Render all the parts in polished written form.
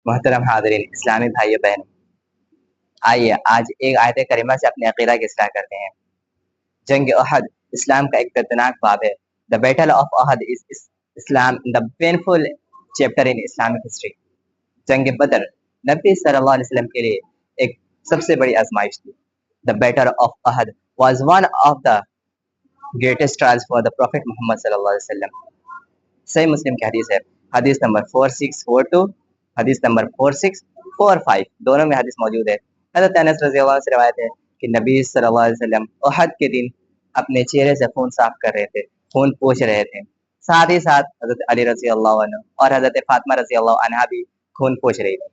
محترم حاضرین، اسلامی بھائیو بہنوں، آئیے آج ایک آیت کریمہ سے اپنے عقیدہ کی اصلاح کرتے ہیں۔ جنگ احد اسلام کا ایک دردناک باب ہے۔ The battle of Ahad is Islam, the painful chapter in Islamic history. جنگ بدر نبی صلی اللہ علیہ وسلم کے لیے ایک سب سے بڑی آزمائش تھی۔ The battle of Ahad was one of the greatest trials for the Prophet Muhammad صلی اللہ علیہ وسلم۔ صحیح مسلم کی حدیث ہے، حدیث نمبر 4642، حدیث نمبر 4645، دونوں میں حدیث موجود ہے۔ حضرت انس رضی اللہ عنہ سے روایت ہے کہ نبی صلی اللہ علیہ وسلم احد کے دن اپنے چہرے سے خون صاف کر رہے تھے، خون پوچھ رہے تھے۔ ساتھ ہی ساتھ حضرت علی رضی اللہ عنہ اور حضرت فاطمہ رضی اللہ عنہا بھی خون پوچھ رہی تھی۔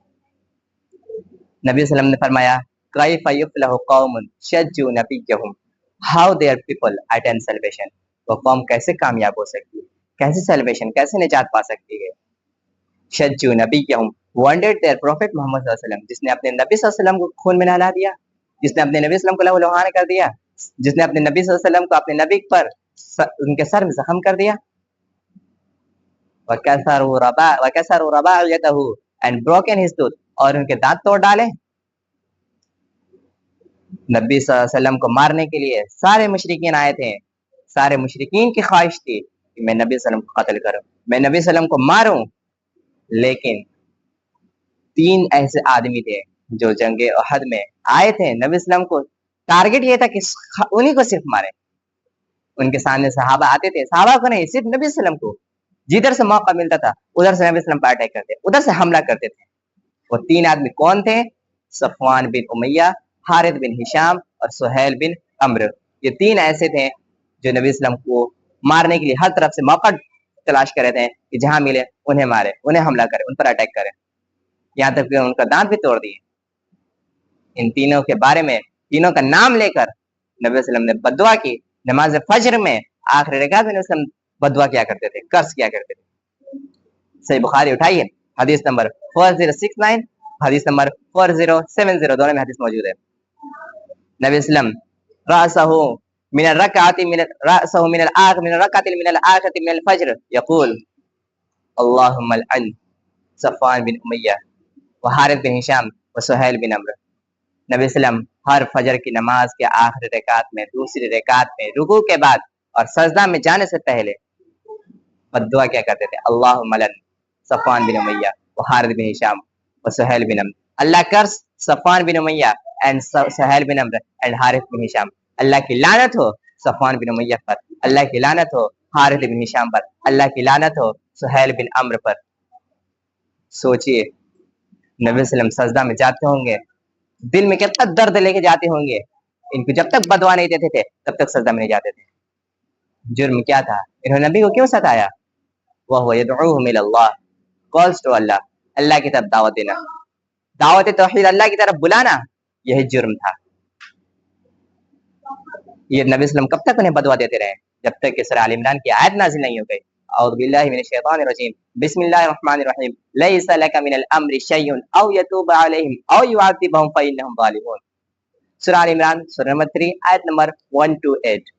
نبی صلی اللہ علیہ وسلم نے فرمایا، کیف یفلح قوم شجوا نبیہم، how their people attain salvation, وہ قوم کیسے کامیاب ہو سکتی ہے، کیسے سیلویشن، کیسے نجات پا سکتی ہے۔ شجوا نبیہم wanted their prophet محمد صلی اللہ علیہ وسلم، جس نے اپنے نبی صلی اللہ علیہ وسلم کو خون میں نہلا دیا، جس نے اپنے نبی صلی اللہ علیہ وسلم کو لہو لہان کر دیا، جس نے اپنے نبی صلی اللہ علیہ وسلم کو اپنے نبی پر ان کے سر میں زخم کر دیا۔ وَكَسَرُوا رَبَاعِيَتَهُ and broken his tooth، اور ان کے دانت توڑ ڈالے۔ نبی صلی اللہ علیہ وسلم کو مارنے کے لیے سارے مشرکین آئے تھے، سارے مشرکین کی خواہش تھی کہ میں نبی صلی اللہ علیہ وسلم کو قتل کروں، میں نبی صلی اللہ علیہ وسلم کو ماروں، لیکن 3 ایسے آدمی تھے جو جنگ احد میں آئے تھے، نبی صلی اللہ علیہ وسلم کو ٹارگٹ یہ تھا کہ انہی کو صرف مارے۔ ان کے سامنے صحابہ آتے تھے، صحابہ کو نہیں، صرف نبی صلی اللہ علیہ وسلم کو، جدھر سے موقع ملتا تھا ادھر سے نبی صلی اللہ علیہ وسلم پر اٹیک کرتے، ادھر سے حملہ کرتے تھے۔ وہ 3 آدمی کون تھے؟ صفوان بن امیہ، حارث بن ہشام اور سہیل بن عمرو۔ یہ 3 ایسے تھے جو نبی صلی اللہ علیہ وسلم کو مارنے کے لیے ہر طرف سے موقع تلاش کر رہے تھے کہ جہاں ملے انہیں مارے، انہیں حملہ کرے، ان پر اٹیک کرے، یہاں تک کہ ان کا دانت بھی توڑ دیے۔ ان تینوں کے بارے میں، تینوں کا نام لے کر نبی صلی اللہ علیہ وسلم نے بددعا کی۔ نماز فجر میں آخری رکعت میں نبی صلی اللہ علیہ وسلم بددعا کیا کرتے تھے، قرض کیا کرتے تھے۔ صحیح بخاری اٹھائیے، حدیث نمبر 4069، حدیث نمبر 4070، دونوں میں حدیث موجود ہے۔ نبی صلی اللہ علیہ وسلم رأسہ من الرکعت من الآخرۃ من الفجر یقول اللهم العن صفوان بن امیہ وحارث بن ہشام وسہیل بن عمرو۔ نبی صلی اللہ علیہ وسلم ہر فجر کی نماز کے آخری رکعت میں، دوسری رکعت میں، رکوع کے بعد اور سجدہ میں جانے سے پہلے بددعا کیا کرتے تھے، اللہم العن صفوان بن امیہ وحارث بن ہشام وسہیل بن عمرو۔ Allah curse Safwan bin Umayya and Suhail bin Amr and Harith bin Hisham, اللہ کی لعنت ہو صفوان بن امیہ پر، اللہ کی لعنت ہو حارث بن ہشام پر، اللہ کی لعنت ہو سہیل بن عمرو پر۔ سوچئے نبی صلی اللہ علیہ وسلم سجدہ میں جاتے ہوں گے، دل میں کتنا درد لے کے جاتے ہوں گے، ان کو جب تک بددعا نہیں دیتے تھے تب تک سجدہ میں نہیں جاتے تھے۔ جرم کیا تھا؟ انہوں نے نبی کو کیوں ستایا؟ وَهُوَ يَدْعُوهُمْ إِلَى اللَّهِ، calls to Allah، اللہ کی طرف دعوت دینا، دعوت توحید، اللہ کی طرف بلانا، یہی جرم تھا۔ یہ نبی صلی اللہ علیہ وسلم کب تک انہیں بددعا دیتے رہے؟ جب تک کہ سورہ آل عمران کی آیت نازل نہیں ہو گئی، اعوذ باللہ من الشیطان الرجیم، بسم اللہ الرحمن الرحیم، لیس لک من الامر شیء او یتوب علیہم او یعذبہم فانہم ظالمون۔ سورہ آل عمران سورہ نمبر 3 آیت نمبر 1 to 8۔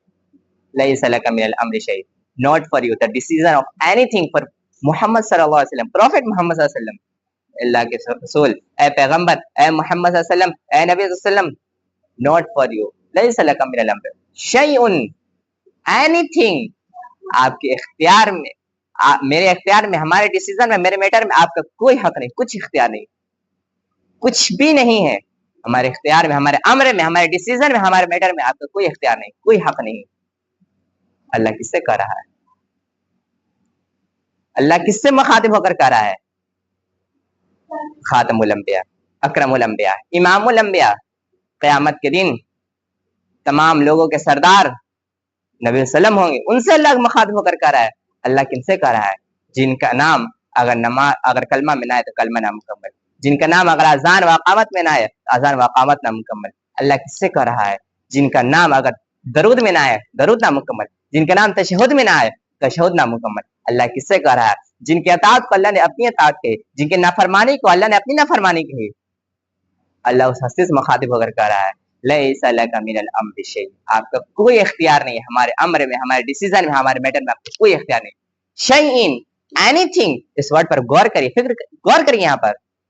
لیس لک من الامر شیء، not for you the decision of anything for محمد صلی اللہ علیہ وسلم، پروفٹ محمد صلی اللہ علیہ وسلم، اللہ کے رسول، اے پیغمبر، اے محمد صلی اللہ علیہ وسلم، اے نبی صلی اللہ علیہ وسلم، not for you لیس لک من الامر شیء، anything، آپ کے اختیار میں، میرے اختیار میں، ہمارے ڈیسیزن میں، میرے میٹر میں آپ کا کوئی حق نہیں، کچھ اختیار نہیں، کچھ بھی نہیں ہے ہمارے اختیار میں، ہمارے امر میں، ہمارے ڈیسیزن میں، ہمارے میٹر میں آپ کا کوئی اختیار نہیں، کوئی حق نہیں۔ اللہ کس سے کہہ رہا ہے؟ اللہ کس سے مخاطب ہو کر کہہ رہا ہے؟ خاتم الانبیاء، اکرم الانبیاء، امام الانبیاء، قیامت کے دن تمام لوگوں کے سردار نبی صلی اللہ علیہ وسلم ہوں گے، ان سے اللہ مخاطب ہو کر کہہ رہا ہے۔ اللہ کن سے کہہ رہا ہے؟ جن کا نام اگر کلمہ میں نہ آئے تو کلمہ نامکمل، جن کا نام اگر اذان و اقامت میں نہ آئے اذان و اقامت نامکمل۔ اللہ کس سے کہہ رہا ہے؟ جن کا نام اگر درود میں نہ آئے درود نامکمل، جن کا نام تشہد میں نہ آئے تشہد نامکمل۔ اللہ کس سے کہہ رہا ہے؟ جن کی اطاعت کو اللہ نے اپنی اطاعت کہی، جن کی نافرمانی کو اللہ نے اپنی نافرمانی کہی۔ اللہ اس ہستی سے مخاطب ہو کر کہہ رہا ہے لیس لک من الامر شیء، آپ کا کوئی اختیار نہیں ہے ہمارے امر میں، ہمارے ڈیسیزن میں، ہمارے میٹر میں، آپ کا کوئی اختیار نہیں۔ شیء، اینی تھنگ، اس ورڈ پر غور کریے، غور کریے، یہاں پر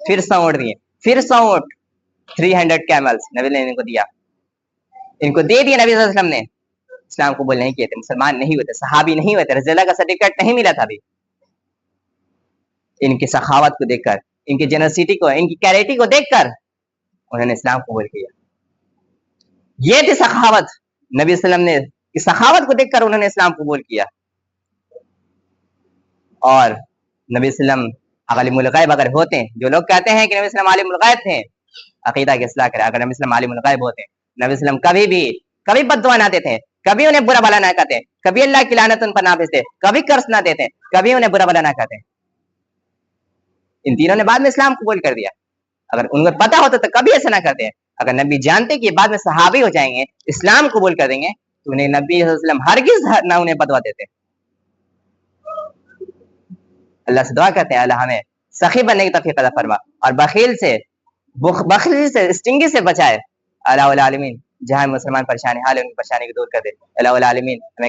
پھر 100 اونٹ دیے، پھر 100 اونٹ، 300 کیملز نبی نے ان کو دیا، ان کو دے دیا نبی صلی اللہ علیہ وسلم نے. اسلام قبول نہیں کیے تھے، مسلمان نہیں ہوئے تھے، صحابی نہیں ہوئے تھے، رضی اللہ کا سرٹیفکیٹ نہیں ملا تھا ابھی. ان کی سخاوت کو دیکھ کر، ان کی جنرسٹی کو، ان کی کیریٹی کو دیکھ کر انہوں نے اسلام قبول کیا. یہ تھی سخاوت. نبی صلی اللہ علیہ وسلم نے سخاوت کو دیکھ کر انہوں نے اسلام قبول کیا. اور نبی صلی اللہ علیہ وسلم عالم الغیب اگر ہوتے، جو لوگ کہتے ہیں کہ نبی صلی اللہ علیہ وسلم عالم الغیب تھے، عقیدہ کی اصلاح کرے. اگر نبی صلی اللہ علیہ وسلم عالم الغیب ہوتے، نبی صلی اللہ علیہ وسلم کبھی بد دعا نہ دیتے، کبھی انہیں برا بھلا نہ کہتے، کبھی اللہ کی لعنت ان پر نہ بھیجتے، کبھی قرض نہ دیتے، کبھی انہیں برا بھلا نہ کہتے. ان تینوں نے بعد میں اسلام قبول کر دیا. اگر ان کو پتا ہوتا تو کبھی ایسا نہ کرتے. اگر نبی جانتے کہ بعد میں صحابی ہو جائیں گے، اسلام قبول کر دیں گے، تو انہیں نبی صلی اللہ علیہ وسلم ہرگز نہ انہیں بدوا دیتے. اللہ سے دعا کرتے ہیں اللہ ہمیں سخی بننے کی توفیق عطا فرما، اور بخیل سے، بخیل سے، اسٹنگی سے بچائے. اللہ العالمین جہاں مسلمان پریشانی حال ہے ان کی پریشانی کو دور کر دے. اللہ العالمین ہمیں